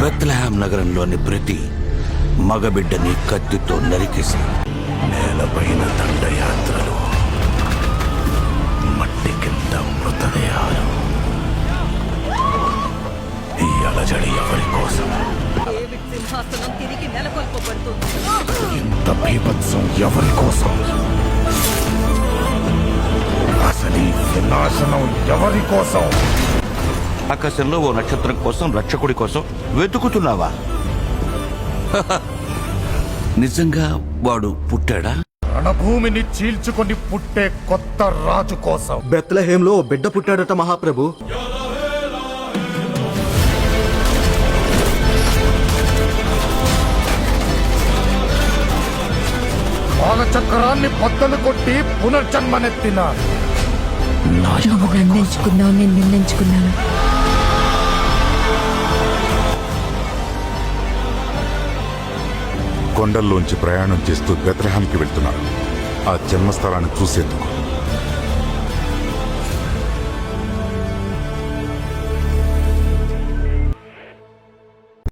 Bethlehem నగరంలోని ప్రతి మగబిడ్డని కత్తితో నరికేసి నేలపైన దండయాత్రలు, మట్టి కింద మృతదేహాలు. ఈ అలజడి ఎవరి కోసం? సింహాసనం తిరిగి నెలకొల్పబడుతుంది. ఇంత బీభత్సం ఎవరి కోసం? అసలు ఈ వినాశనం ఎవరి కోసం? ఆకాశంలో ఓ నక్షత్రం కోసం, రక్షకుడి కోసం వెతుకుతున్నావా? నిజంగా వాడు పుట్టాడా? రణభూమిని చీల్చుకొని పుట్టే కొత్త రాజు కోసం. బెత్లెహేంలో ఓ బిడ్డ పుట్టాడట మహాప్రభు. కాలచక్రాన్ని బద్దలు కొట్టి పునర్జన్మనెత్తిన నువ్వు నిర్ణయించుకున్నావు, నేను నిర్ణయించుకున్నాను. కొండల్లోంచి ప్రయాణం చేస్తూ బెత్లెహేంకి వెళ్తున్నారు, ఆ జన్మస్థలాన్ని చూసేందుకు.